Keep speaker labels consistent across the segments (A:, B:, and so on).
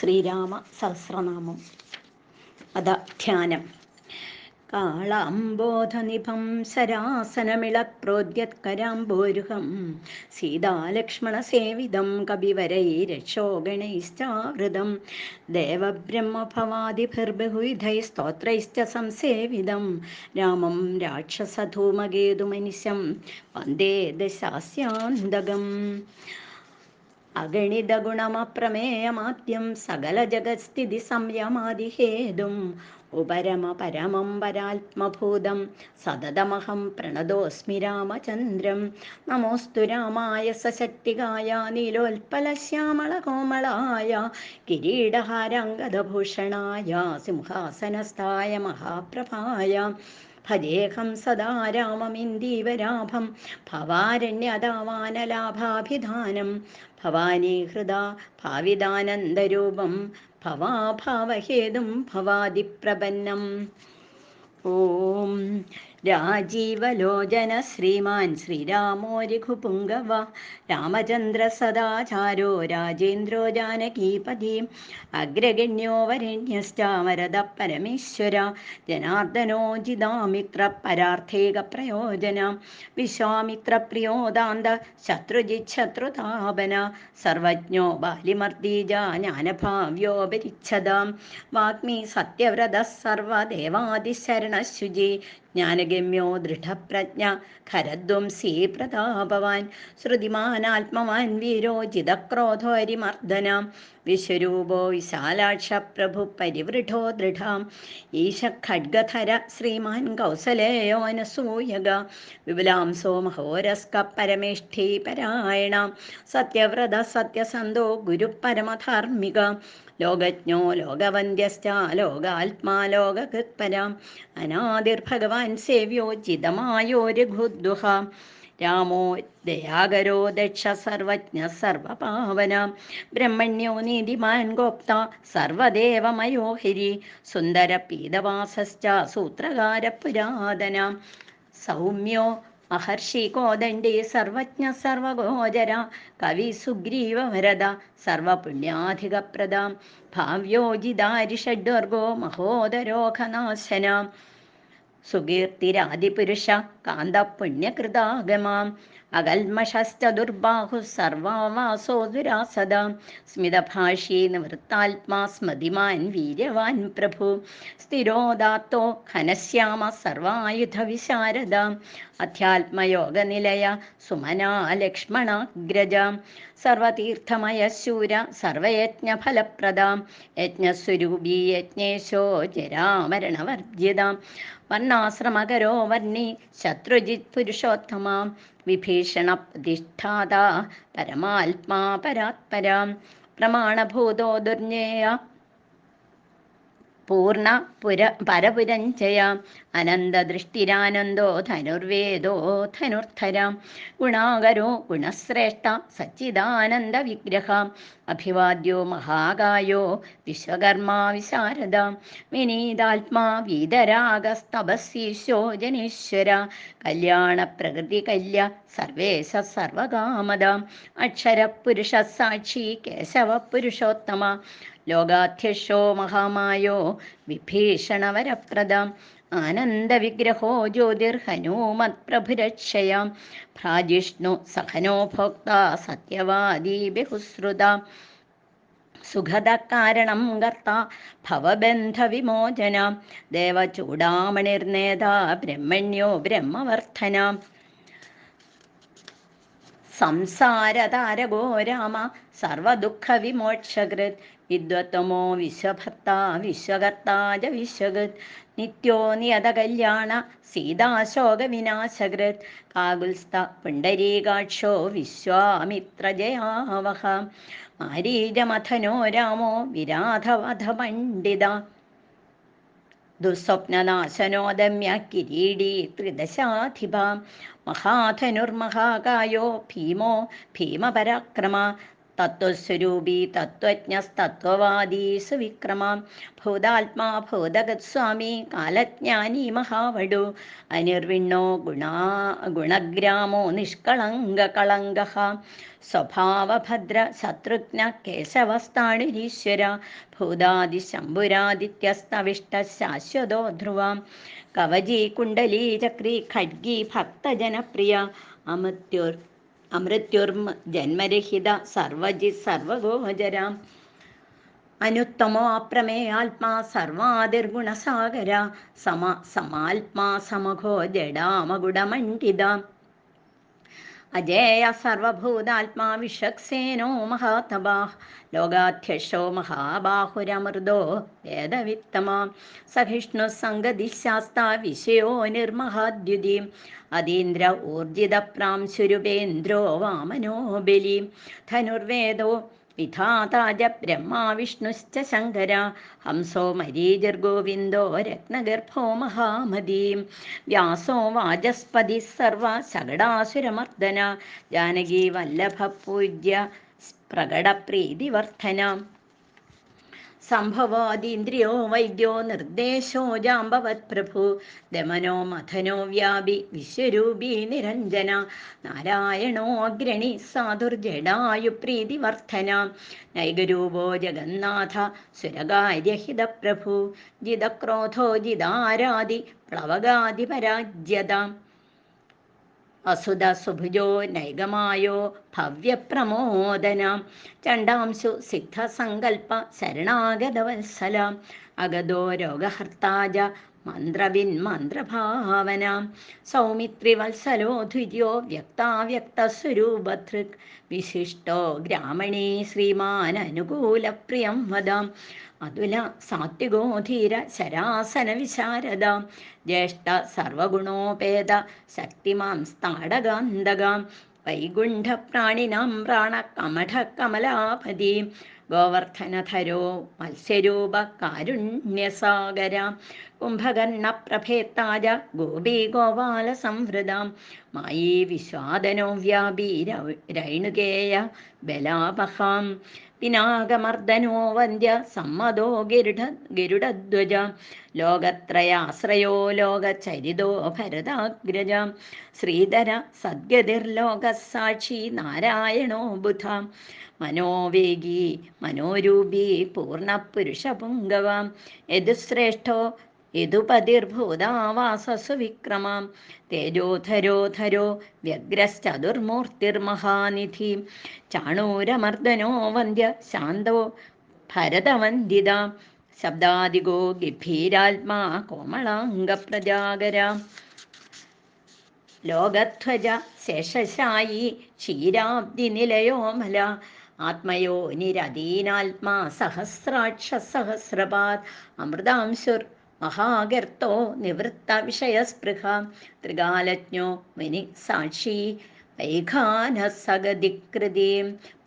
A: ശ്രീരാമ സഹസ്രനാമം. ധ്യാനം. കാളാംബോധനിഭം ശരാസനമിളക്രോദ്യത്കരാംബോരുഹം സീതാലക്ഷ്മണസേവിതം കവിവരൈരക്ഷോഗണൈശ്ചാവൃതം ദേവബ്രഹ്മഭവാദിഭിർബഹുവിധൈസ്തോത്രൈശ്ച സംസേവിതം രാമം രാക്ഷസധൂമകേതുമനിശം വന്ദേ ദശാസ്യാന്തകം. അഗണിതഗുണമപ്രമേയമാദ്യം സകല ജഗത്സ്ഥിതി സംയമാദിഹേതും ഉപരമ പരമം പരാത്മഭൂതം സതതമഹം പ്രണതോസ്മി രാമചന്ദ്രം. നമോസ്തു രാമായ സശക്തികായ നീലോൽപലശ്യാമളകോമളായ കിരീടഹാരാംഗദഭൂഷണായ സിംഹാസനസ്ഥായ മഹാപ്രഭായ. ഭജേഹം സദാ രാമമിന്ദീവരാഭം ഭവാരണ്യതാവാനലാഭാഭിധാനം. ഭവാനീഹൃദാ ഭാവിദാനന്ദരൂപം ഭവാഭാവഹേതും ഭവാദിപ്രപന്നം. ഓം രാജീവലോചന ശ്രീമാൻ ശ്രീരാമോ രഘുപുംഗവ രാമചന്ദ്ര സദാചാരോ രാജേന്ദ്രോ ജാനകീപതി അഗ്രഗണ്യോ വരണ്യശ്ചാമരത പരമേശ്വര ജനാർദ്ദനോ ജിതാമിത്ര പരാർത്ഥേക പ്രയോജന വിശ്വാമിത്രപ്രിയോദാന്ത ശത്രുജിത് ശത്രുതാപന സർവജ്ഞോ ബാലിമർദ്ദീജ ജ്ഞാനഭാവ്യോപരിച്ഛദ വാഗ്മി സത്യവ്രത സർവദേവാദിശരണശുചി ജ്ഞാനഗമ്യോ ദൃഢപ്രജ്ഞ ഖരധ്വംസീ പ്രതാപവാൻ ശ്രുതിമാനാത്മവാൻ വീരോ ജിതക്രോധോ ഹരിമർദ്ദന വിശ്വരൂപോ വിശാലാക്ഷ പ്രഭു പരിവൃഢോ ദൃഢാം ഈശ ഖഡ്ഗധര ശ്രീമാൻ കൗസലേയോനസൂയക വിപുലാംസോ മഹോരസ്ക പരമേഷ്ഠീ പരായണ സത്യവ്രത സത്യസന്ധോ ഗുരുപരമധാർമ്മിക ലോകജ്ഞോ ലോകവന്ദ്യശ്ച ലോകാത്മാ ലോകകൃത്പരാം അനാദിർഭഗവാൻ സേവ്യോ ജിതമായോ രഘുദ്ദുഹ രാമോ ദയാകരോ ദക്ഷ സർവജ്ഞ സർവപാവന ബ്രഹ്മണ്യോ നീതിമാൻ ഗോപ്ത സർവദേവമയോ ഹരി സുന്ദര പീതവാസശ്ച സൂത്രകാര പുരാതന സൗമ്യോ മഹർഷി കോദണ്ഡി സർവജ്ഞ സർവഗോചര കവി സുഗ്രീവ വരദ സർവപുണ്യാധികപ്രദ ഭാവ്യോജിതാരിഷഡ്വർഗോ മഹോദരോഘനാശന സുകീർത്തിരാദിപുരുഷ കാന്തപുണ്യകൃതാഗമാം അകൽമഷശ്ചതുർബാഹു സർവാവാസോ ദുരാസദ സ്മിതഭാഷീ നിവൃത്താത്മാ സ്മതിമാൻ വീര്യവാൻ പ്രഭു സ്ഥിരോദാത്തോ ഘനശ്യാമ സർവായുധ വിശാരദ അധ്യാത്മയോഗനിലയ സുമനാ ലക്ഷ്മണാഗ്രജ സർവതീർത്ഥമയ ശൂര സർവയജ്ഞഫലപ്രദ യജ്ഞസ്വരൂപീ യജ്ഞേശോ ജരാമരണവർജിത വർണ്ണാശ്രമകരോ വർണ്ണി ശത്രുജിത് പുരുഷോത്തമ വിഭീഷണ പ്രതിഷ്ഠാത പരമാത്മാ പരാത്പര പ്രമാണഭൂതോ ദുർജ്ഞേയ പൂർണ്ണ പരപുരഞ്ജയ അനന്തദൃഷ്ടിരാനന്ദോ ധനുർവേദോ ധനുർധര ഗുണാകരോ ഗുണശ്രേഷ്ഠ സച്ചിദാനന്ദ വിഗ്രഹ അഭിവാദ്യോ മഹാകായോ വിശ്വകർമാ വിശാരദ വിനീതാത്മാ വീതരാഗസ്തപസ്യീശോ ജനീശ്വര കല്യാണ പ്രകൃതി കല്യ സർവേശ സർവകാമദ അക്ഷരപുരുഷ സാക്ഷി കേശവ പുരുഷോത്തമ ലോകാധ്യക്ഷോ മഹാമായോ വിഭീഷണവരപ്രദ ആനന്ദവിഗ്രഹോ ജ്യോതിർഹനൂമത് പ്രഭുരക്ഷയ ഭ്രാജിഷ്ണു സഹനോ ഭോക്ത സത്യവാദീ ബഹുശ്രുത സുഖദകാരണം കർത്ത ഭവബന്ധവിമോചന ദേവചൂടാമണിർനേത ബ്രഹ്മണ്യോ ബ്രഹ്മവർദ്ധന സംസാരതാരകോ രാമ സർവദുഃഖവിമോക്ഷകൃത് വിദ്വത്തമോ വിശ്വഭർത്ത വിശ്വകർത്താജ വിശ്വകൃത് നിത്യോ നിയതകല്യാണ സീതാശോകവിനാശകൃത് കാകുൽസ്ഥ പുണ്ടരീകാക്ഷോ വിശ്വാമിത്രജയാവഹ മാരീജമഥനോ രാമോ വിരാധവധ പണ്ഡിത ദുസ്വപ്നനാശനോദമ്യ കിരീടീ ത്രിദശാധിപ മഹാധനുർമഹാകായോ ഭീമോ ഭീമപരാക്രമ തത്വസ്വരൂപി തത്വജ്ഞസ്തത്വവാദീ സുവിക്രമാം ഭൂതാത്മാ ഭൂതഗത്സ്വാമി കാലജ്ഞാനി മഹാവടു അനിർവിണ്ണോ ഗുണഗ്രാമോ നിഷ്കളങ്കകളങ്കഃ സ്വഭാവഭദ്ര ശത്രുഘ്ന കേശവസ്ഥാണുരീശ്വര ഭൂതാദിശംഭുരാദിത്യസ്തവിഷ്ട ശാശ്വതോ ധ്രുവാം കവചീ കുണ്ടലീ ചക്രീ ഖഡ്ഗീ ഭക്തജനപ്രിയ ജന്മരഹിത സർവജിത് സർവഗോചരാം അനുത്തമോ അപ്രമേയാത്മാ സർവാതിർഗുണസാഗര സമാത്മാ സമഘോ ജഡാമഗുഡമണ്ഡിത അജേയ സർവഭൂതാത്മാ വിഷക്സേനോ മഹാതപാഃ ലോകാധ്യക്ഷോ മഹാബാഹുരമൃതോ വേദവിത്തമാ സഹിഷ്ണു സംഗതിശാസ്താ വിഷയോ നിർമഹാദ്യുതി അതീന്ദ്ര ഊർജിതപ്രാംശുരുപേന്ദ്രോ വാമനോ ബലി ധനുർവേദോ വിധാതാജ ബ്രഹ്മാ വിഷ്ണുശ്ച ശങ്കര ഹംസോ മരീചിർഗോവിന്ദോ രത്നഗർഭോ മഹാമതീം വ്യാസോ വാചസ്പതി സർവ ശകടാസുരമർദ്ദന ജാനകീ വല്ലഭ പൂജ്യ പ്രകടപ്രീതിവർദ്ധന സംഭവാദീന്ദ്രിയോ വൈദ്യോ നിർദ്ദേശോ ജാമ്പവത് പ്രഭു ദമനോ മഥനോ വ്യാപി വിശ്വരൂപീ നിരഞ്ജന നാരായണോ അഗ്രണി സാധുർജഡായുപ്രീതിവർദ്ധന നൈകരൂപോ ജഗന്നാഥ സുരകാര്യഹിത പ്രഭു ജിതക്രോധോ ജിതാരാദി പ്ലവകാദിപരാജ്യത അസുത സുഭുജോ നൈഗമായോ ഭവ്യപ്രമോദന ചണ്ടാംശു സിദ്ധസങ്കൽപ്പ ശരണാഗതവത്സല അഗതോ രോഗഹർത്താജ മന്ത്രഭാവന സൗമിത്രിവത്സലോ ധുര്യോ വ്യക്താവ്യക്തസ്വരൂപധൃക് വിശിഷ്ടോ ഗ്രാമണീ ശ്രീമാൻ അനുകൂലപ്രിയം വദാം അതുല സാത്വികോധീര ശരാസന വിശാരദ ജ്യേഷ്ഠ സർവഗുണോപേത ശക്തിമാം സ്താടകാന്തകാം വൈകുണ്ഠപ്രാണിനാം പ്രാണകമഠകമലാപതി ഗോവർദ്ധനധരോ മത്സ്യരൂപ കാരുണ്യസാഗര കുംഭകർണപ്രഭേത്താജ ഗോപീ ഗോപാല സംവൃതാം മായീ വിശ്വാദനോ വ്യാപീ രൈണുകേയ ബലാപഹാം പിനാകമർദ്ദനോ വന്ദ്യ സമ്മതോ ഗരുഡധ്വജ ലോകത്രയാശ്രയോ ലോകചരിതോ ഭരതാഗ്രജ ശ്രീധര സദ്ഗതിർലോകസാക്ഷി നാരായണോ ബുധ മനോവേഗീ മനോരൂപീ പൂർണ്ണപുരുഷപുങ്കവാം യദുശ്രേഷ്ഠോ യദുപതിർഭൂതാവാസസു വിക്രമാം തേജോധരോ വ്യഗ്രശ്ചതുർമൂർത്തിർമഹാനിധി ചാണൂരമർദ്ദനോ വന്ദ്യ ശാന്തോ ഭരതവന്ദിത ശബ്ദാദിഗോ ഗംഭീരാത്മാ കോമളാംഗപ്രജാകര ലോകധ്വജ ശേഷശായി ക്ഷീരാബ്ദിനിലയോമല ആത്മയോ നിരദീനാത്മാ സഹസ്രാക്ഷ സഹസ്രപാത് അമൃതാംശുർ മഹാഗർത്തോ നിവൃത്ത വിഷയസ്പൃഹ ത്രികാലജ്ഞോ മുനി സാക്ഷി വൈഖാനസഗതികൃതി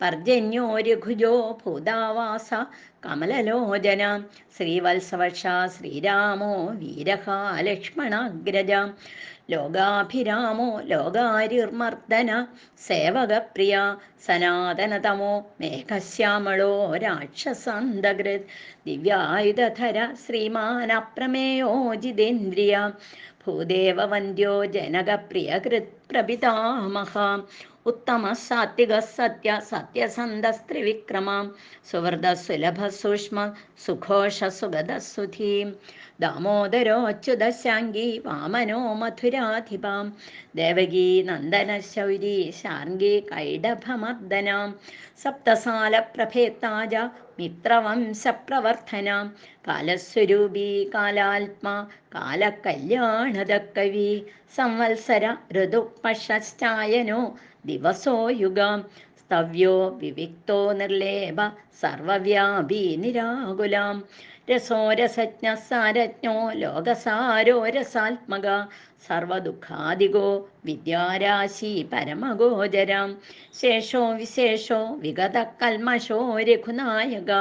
A: പർജന്യോ രഘുജോ ഭൂതാവാസ കമലലോചന ശ്രീവത്സവക്ഷ ശ്രീരാമോ വീരഃ ലക്ഷ്മണാഗ്രജ ലോകാഭിരാമോ ലോകാരിർമർദ്ദന സേവകപ്രിയ സനാതനതമോ മേഘശ്യാമളോ രാക്ഷസാന്തകൃത് ദിവ്യായുധര ശ്രീമാനപ്രമേയോ ജിതേന്ദ്രിയ ഭൂദേവവന്ദ്യോ ജനകപ്രിയകൃത് പ്രപിതാമഹ ഉത്തമ സാത്വിക സത്യ സത്യസന്ധസ്ത്രിവിക്രമാം സുഹൃദ സുലഭ സൂക്ഷ്മ സുഘോഷ സുഗതസുധീം ദാമോദരോച്യുതശാംഗീ വാമനോ മഥുരാധിപാം ദേവകീ നന്ദന ശൗരീ ശാർംഗീ കൈഡഭമർദ്ദനാം സപ്തസാലപ്രഭേത്താജ മിത്രവംശപ്രവർത്തനാം കാലസ്വരൂപീ കാലാത്മാ കാലകല്യാണദക്കവി സംവത്സര ഋതുപശ്ചായനോ ദിവസോ യുഗാം സ്തവ്യോ വിവിക്തോ നിർലേപ സർവവ്യാപീ നിരാകുലാം രസോരസജ്ഞ സാരജ്ഞോ ലോകസാരോ രസാത്മക സർവദുഃഖാദികോ വിദ്യാരാശി പരമഗോചരം ശേഷോ വിശേഷോ വിഗത കൽമഷോ രഘുനായക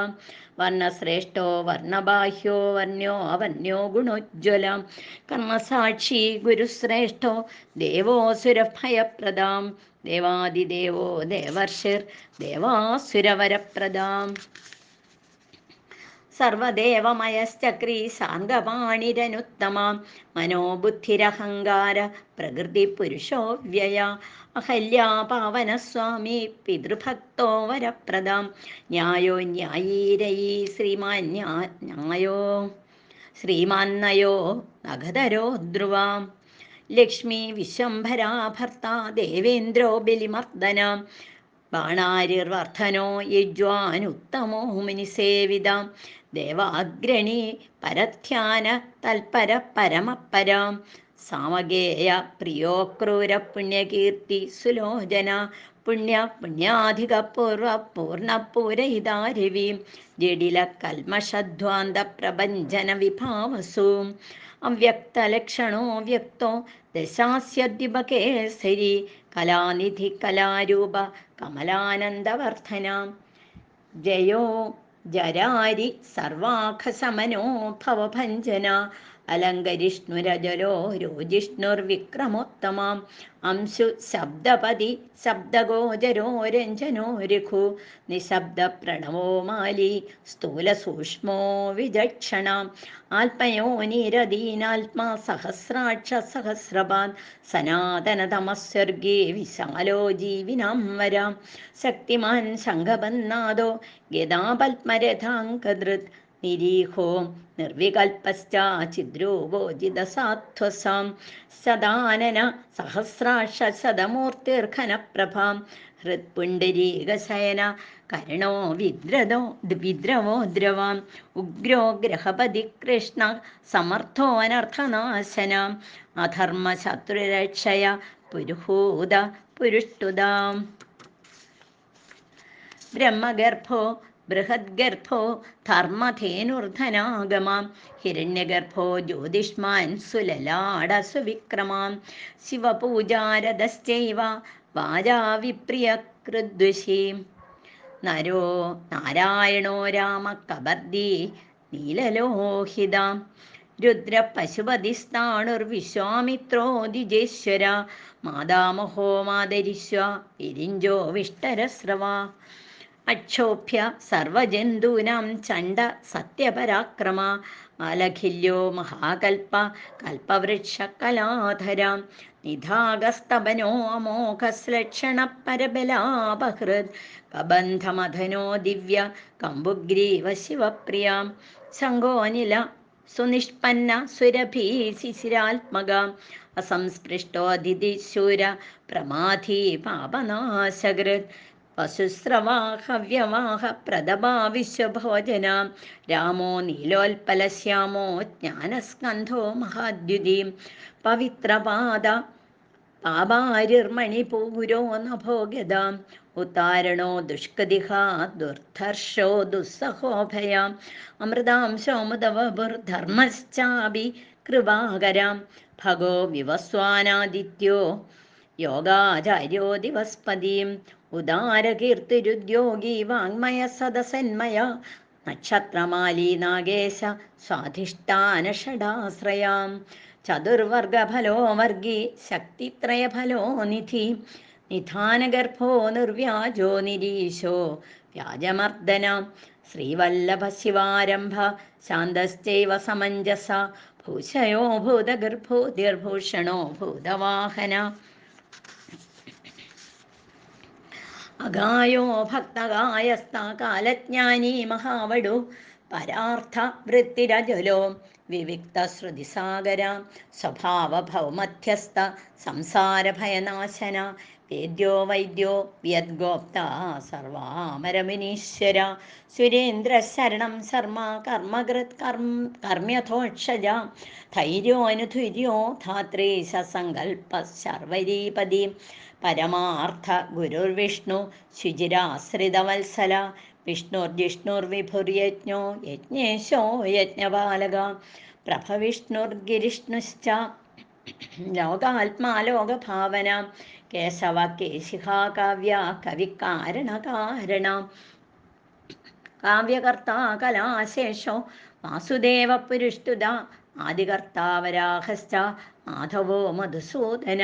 A: വർണ്ണശ്രേഷ്ഠോ വർണ്ണബാഹ്യോ വർണ്യോ അവന്യോ ഗുണോജ്വലം കർമ്മസാക്ഷി ഗുരുശ്രേഷ്ഠോ ദേവോസുരഭയപ്രദാം ദേവാദിദേവോ ദേവർഷിർ ദേവാസുരവരപ്രദാം സർവദേവമയശ്ചക്രീ സാംഗപാണിരനുത്തമാം മനോബുദ്ധിരഹങ്കാര പ്രകൃതി പുരുഷോ വ്യയ അഹല്യാ പാവനസ്വാമി പിതൃഭക്തോ വരപ്രദാം ന്യായോ ന്യായീരയീ ന്യായോ ശ്രീമാന്നയോ നഖധരോ ധ്രുവാം ലക്ഷ്മി വിശ്വംഭരാ ഭർത്താ ദേവേന്ദ്രോ ബലിമർദ്ദന ബാണാരിർവർദ്ധനോ യജ്വാനുത്തമോ മുനിസേവിതാം ദേവാഗ്രണി പരധ്യാന തൽപര പരമപരാം സാമഗേയ പ്രിയോ ക്രൂര പുണ്യകീർത്തി സുലോചന പുണ്യാധിക പൂർണ്ണപൂരഹിതാരവീം ജഡില കൽമഷധ്വാന്ത പ്രപഞ്ചന വിഭാവസു അവ്യക്തലക്ഷണോ വ്യക്തോ ദശാസ്യദ്വിപകേസരി കലാനിധി കലാരൂപ കമലാനന്ദവർദ്ധന ജയോ ജരാരി സർവാഖസമനോ ഭവഭഞ്ജന അലങ്കരിഷ്ണുരജലോ രോജിഷ്ണുർവിക്രമോത്തമാം അംശു ശബ്ദപതി ശബ്ദഗോചരോ രഞ്ജനോ രഘു നിശബ്ദ പ്രണവോ മാലി സ്ഥൂല സൂക്ഷ്മോ വിചക്ഷണ ആത്മയോ നിരദീനാത്മാ സഹസ്രാക്ഷ സഹസ്രപാൻ സനാതനതമസ്വർഗേ വിശാലോ ജീവിനാം വരാം ശക്തിമാൻ ശംഖബന്നാദോ ഗദാപത്മരഥാങ്കൃത് നിരീഹോ നിർവികൽപശ്ചിദ്രൂപോജിതസാധ്വസാം സദാനന സഹസ്രാക്ഷ ശതമൂർത്തിർഘനപ്രഭാം ഹൃത്പുണ്ഡരീകശയന കരുണോ വിദ്രവോ ദ്രവാം ഉഗ്രോ ഗ്രഹപതി കൃഷ്ണ സമർത്ഥോ അനർത്ഥനാശന അധർമ്മശത്രുരക്ഷയ പുരുഹൂത പുരുഷ്ടുതാം ബ്രഹ്മഗർഭോ ബൃഹദ്ഗർഭോ ധർമ്മധേനുർധനാഗമാം ഹിരണ്യഗർഭോ ജ്യോതിഷ്മാൻ സുലലാട സുവിക്രമാം ശിവപൂജാരതശ്ചൈവ വാചാവിപ്രിയകൃദ്വിഷീം നരോ നാരായണോ രാമ കബർദി നീലലോഹിതാം രുദ്ര പശുപതിസ്ഥാണുർവിശ്വാമിത്രോ ദ്വിജേശ്വര മാതാമഹോ മാതരിശ്വ വിരിഞ്ചോ വിഷ്ടരസ്രവ അക്ഷോഭ്യ സർവജന്തൂനാം ചണ്ഡ സത്യപരാക്രമ മാലഖില്യോ മഹാകൽപ കൽപവൃക്ഷ കലാധരാം നിധാഗസ്തപനോ അമോഘശ്ലക്ഷണ പരബലാപഹൃത് കബന്ധമധനോ ദിവ്യ കമ്പുഗ്രീവ ശിവപ്രിയാം ശങ്കോനില സുനിഷ്പന്ന സുരഭീ ശിശിരാത്മകാം അസംസ്പൃഷ്ടോതിഥിശൂര പ്രമാധീ പാപനാശകൃത് വസുസ്രവാഹവ്യവാഹ പ്രദഭാ വിശ്വഭോജനാം രാമോ നീലോൽപലശ്യാമോ ജ്ഞാനസ്കന്ധോ മഹാദ്യുതീം പവിത്രപാദ പാപാരിർമണിപൂരോ നഭോഗതാം ഉത്താരണോ ദുഷ്കദിഹ ദുർധർഷോ ദുസ്സഹോഭയാം അമൃതാംശോമുദവബുർധർമ്മശ്ചാപി കൃപാകരാം ഭഗോ വിവസ്വാനാദിത്യോ യോഗാചാര്യോ ദിവസ്പതിം ഉദാരകീർത്തിരുദ്യോഗി വാങ്മയ സദസന്മയ നക്ഷത്രമാലീ നാഗേശ സ്വാധിഷ്ഠാനഷടാശ്രയാം ചതുർവർഗഫലോ വർഗി ശക്തിത്രയഫലോ നിധി നിധാനഗർഭോ നിർവ്യാജോ നിരീശോ വ്യാജമർദ്ദന ശ്രീവല്ലഭ ശിവാരംഭ ശാന്തശ്ചൈവ സമഞ്ജസ ഭൂഷയോ ഭൂതഗർഭോതിർഭൂഷണോ ഭൂതവാഹന അഗായോ ഭക്തകായസ്ത കാലജ്ഞാനി മഹാവടു പരാർത്ഥ വൃത്തിരജലോ വിവിക്തശ്രുതിസാഗര സ്വഭാവഭൗമധ്യസ്ഥ സംസാരഭയനാശന വേദ്യോ വൈദ്യോ വ്യദ്ഗോപ്ത സർവാമരമുനീശ്വര സുരേന്ദ്രശരണം ശർമ്മ കർമ്മകൃത് കർമ്മ്യഥോക്ഷജ ധൈര്യോനുധുര്യോ ധാത്രീ സങ്കൽപ്പ ശർവരീപതി പരമാർത്ഥ ഗുരുർവിഷ്ണു ശുചിരാശ്രിതവത്സല വിഷ്ണുർജിഷ്ണുർവിഭുർയജ്ഞോ യജ്ഞേശോ യജ്ഞപാലക പ്രഭവിഷ്ണുർഗിരിഷ്ണുശ്ച ലോകാത്മാ ലോകഭാവന കേശവ കേശിഹാ കാവ്യ കവികാരണകാരണ കാവ്യകർത്താ കലാശേഷോ വാസുദേവ പുരുഷ്ടുത ആദികർത്താവരാഹശ്ച മാധവോ മധുസൂദന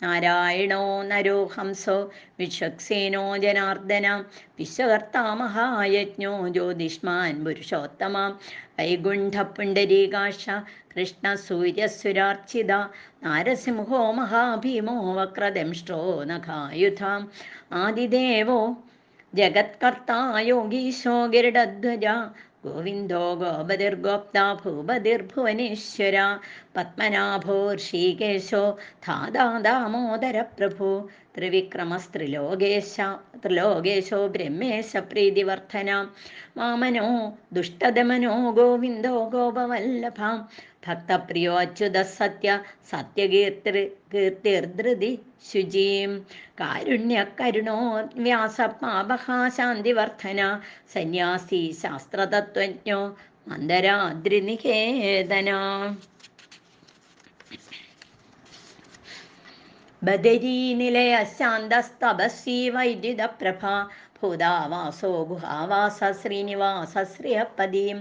A: നാരായണോ നരോ ഹംസോ വിശ്വക്സേനോ ജനാർദ്ദന വിശ്വകർത്താ മഹായജ്ഞോ ജ്യോതിഷ്മാൻ പുരുഷോത്തമ വൈകുണ്ഠപുണ്ഡരീകാക്ഷ കൃഷ്ണ സൂര്യസുരാർച്ചിത നാരസിംഹോ മഹാഭീമോ വക്രദംഷ്ട്രോ നഖായുധ ആദിദേവോ ജഗത്കർത്താ യോഗീശോ ഗരുഡധ്വജ ഗോവിന്ദോ ഗോപതിർഗോപ്ത ഭൂപതിർഭുവനേശ്വര പത്മനാഭോ ഋഷികേശോ ധാതാ ദാമോദര പ്രഭു ത്രിലോകേശോ ബ്രഹ്മേശ പ്രീതിവർദ്ധന വാമനോ ദുഷ്ടദമനോ ഗോവിന്ദോ ഗോപവല്ലഭ ഭക്തപ്രിയോ അച്യുത സത്യകീർത്തിർധൃതി ശുചീം കാരുണ്യകരുണോ വ്യാസപാപഹാശാന്തിവർദ്ധന സന്യാസി ശാസ്ത്രതത്വജ്ഞോ മന്ദരാദ്രിനികേതന ബദരീനിലയ ശാന്തസ്തപസ്വീ വൈദ്യുതപ്രഭ ഭൂതാവാസോ ഗുഹാവാസ ശ്രീനിവാസ ശ്രിയപദീം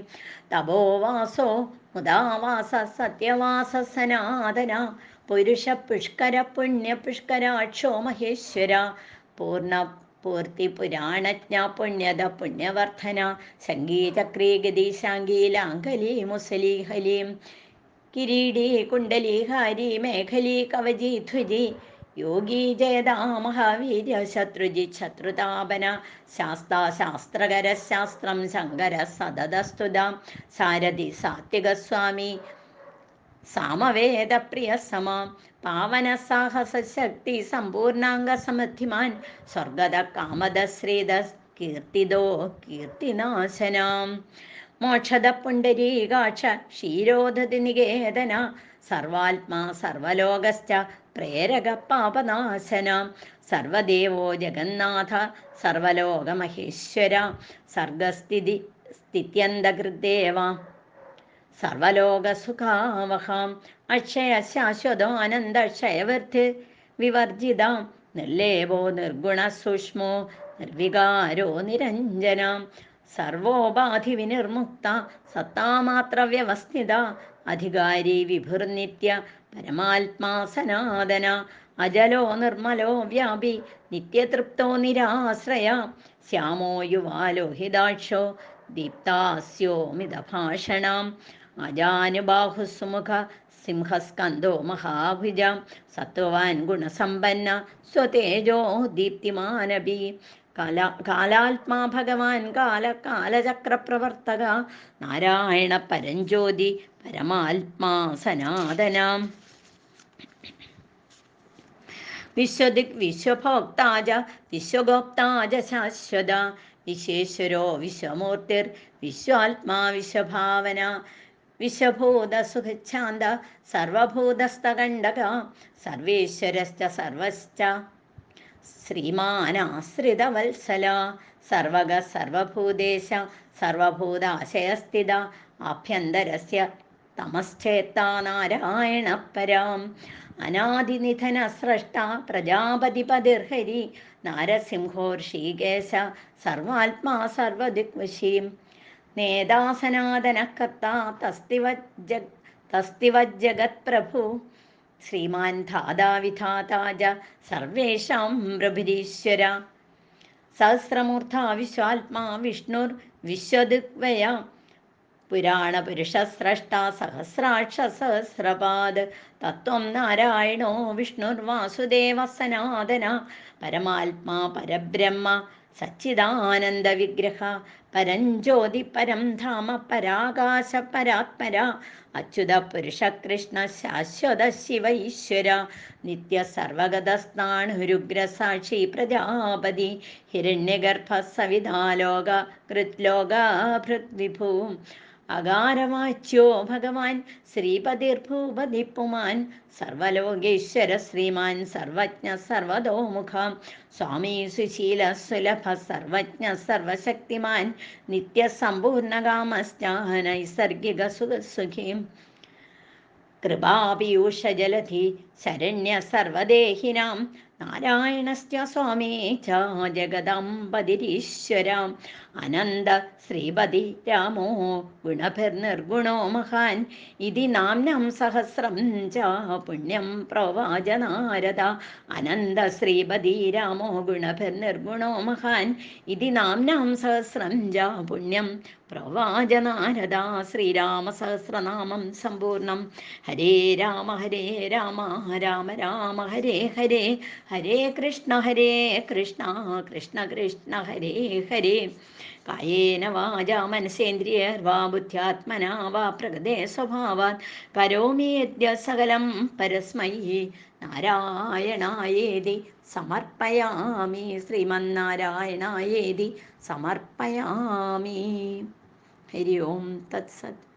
A: തപോവാസോ മുദാവാസ സത്യവാസ സനാതന പുരുഷ പുഷ്കര പുണ്യ പുഷ്കരാക്ഷോ മഹേശ്വര പൂർത്തി പുരാണജ്ഞ പുണ്യത പുണ്യവർദ്ധന സംഗീതക്രീ ഗതീശാംഗീലാംഗലീ മുസലീഹലീം കിരീടീ കുണ്ടലീഹാരി മേഖലീ കവചീ ധ്വജി യോഗീ ജയദാ മഹാവീര്യ ശത്രുജി ശത്രുതാപന ശാസ്ത്രകര ശാസ്ത്രം ശങ്കര സദതസ്തുത സാരഥി സാത്വികസ്വാമി സാമവേദപ്രിയ സമ പാവന സാഹസ ശക്തി സമ്പൂർണാംഗ സമൃദ്ധിമാൻ സ്വർഗത കാമദ ശ്രീത കീർത്തിദോ കീർത്തിനാശനാം മോക്ഷദ പുണ്ഡരീകാക്ഷ ക്ഷീരോധതി നികേതന സർവാത്മാ സർവലോകശ്ച പ്രേരക പാപനാശന സർവദേവോ ജഗന്നാഥ സർവലോകമഹേശ്വര സർഗസ്ഥിതി സ്ഥിത്യന്തകൃദേവ സർവലോകസുഖാവഹാം അക്ഷയ ശാശ്വതോനന്ദക്ഷയവൃദ്ധി വിവർജിത നിർലേപോ നിർഗുണ സൂക്ഷ്മോ നിർവികാരോ നിരഞ്ജന സർവോപാധി വിനിർമുക്ത സത്താമാത്ര വ്യവസ്ഥിത അധികാരി വിഭുർനിത്യ പരമാത്മാ സനാതന അജലോ നിർമ്മലോ വ്യാപി നിത്യതൃപ്തോ നിരാശ്രയ ശ്യാമോ യുവാലോഹിതാക്ഷോ ദീപ്താസ്യോമിതഭാഷണം അജാനുബാഹുസുമുഖ സിംഹസ്കന്ധോ മഹാഭുജ സത്വവാൻ ഗുണസമ്പന്ന സ്വതേജോ ദീപ്തിമാനഭി കാലാത്മാ ഭഗവാൻ കാലചക്രപ്രവർത്തക നാരായണ പരഞ്ജ്യോതി പരമാത്മാ സനാതന വിശ്വദിക് വിശ്വഭോക്താജ വിശ്വഗോപ്താജ ശാശ്വത വിശ്വേശ്വരോ വിശ്വമൂർത്തിർ വിശ്വാത്മാ വിശ്വഭാവന വിശ്വഭൂതസുഖച്ഛാന്ത സർവഭൂതസ്ഥകണ്ഡക സർവേശ്വരശ്ച സർവശ്ച ശ്രീമാനാശ്രിതവത്സല സർവഗ സർവഭൂതേശ സർവഭൂതാശയസ്ഥിത ആഭ്യന്തരസ്യ തമശ്ചേത്താ നാരായണ പരാം അനാദിനിധന സ്രഷ്ട പ്രജാപതിപതിർഹരി നാരസിംഹോ ഋഷികേശ സർവാത്മാ സർവദിക്വശീം നേതാസനാതനകർത്ത തസ്തിവജ്ജഗത്പ്രഭു ശ്രീമാൻ ധാതാവിധാതാജ സർവേഷാം പ്രഭുരീശ്വര സഹസ്രമൂർധാ വിശ്വാത്മാ വിഷ്ണുർ വിശ്വദിഗ്വയ പുരാണപുരുഷസ്രഷ്ട സഹസ്രാക്ഷ സഹസ്രപാദ് തത്വം നാരായണോ വിഷ്ണുർവാസുദേവ സനാതന പരമാത്മാ പരബ്രഹ്മ സച്ചിദാനന്ദ വിഗ്രഹ പരഞ്ജ്യോതി പരം ധാമ പരാകാശ പരാത്മര അച്യുത പുരുഷ കൃഷ്ണ ശാശ്വത ശിവ ഈശ്വര നിത്യ സർവഗതസ്ഥാണുരുഗ്ര സാക്ഷി പ്രജാപതി ഹിരണ്യഗർഭ സവിതാലോക കൃത്ലോക ഭൃദ്വിഭൂ അകാരവാച്യോ ഭഗവാൻ ശ്രീപതിർഭൂപതിപ്പുമാൻ സർവലോകേശ്വര ശ്രീമാൻ സർവജ്ഞ സർവതോമുഖ സ്വാമി സുശീല സുലഭ സർവജ്ഞ സർവശക്തിമാൻ നിത്യസമ്പൂർണകാമശ്ച നൈസർഗിക സുഖി കൃപാപീയൂഷജലധി ശരണ്യ സർവദേഹിനാം നാരായണസ്യ സ്വാമീ ച ജഗദംബതിരീശ്വര അനന്ത ശ്രീപതി രാമോ ഗുണഭിർനിർഗുണോ മഹാൻ ഇതി നാംനം സഹസ്രം ച പുണ്യം പ്രവാച നാരദ അനന്ത ശ്രീപതി രാമോ ഗുണഭിർനിർഗുണോ മഹാൻ ഇതി നാംനം സഹസ്രം ച പുണ്യം പ്രവാച നാരദ ശ്രീരാമസഹസ്രനാമം സമ്പൂർണം ഹരേ രാമ രാമ രാമ ഹരേ ഹരേ ഹരേ കൃഷ്ണ കൃഷ്ണ കൃഷ്ണ ഹരേ ഹരേ കായേന വാചാ മനസേന്ദ്രിയർവാ ബുദ്ധ്യാത്മനാ വാ പ്രകൃതേ സ്വഭാവാത് കരോമി യദ്യ സകലം പരസ്മൈ നാരായണായേതി സമർപ്പയാമി ശ്രീമന്നാരായണായേതി സമർപ്പയാമി. ഹരി ഓം തത്സത്.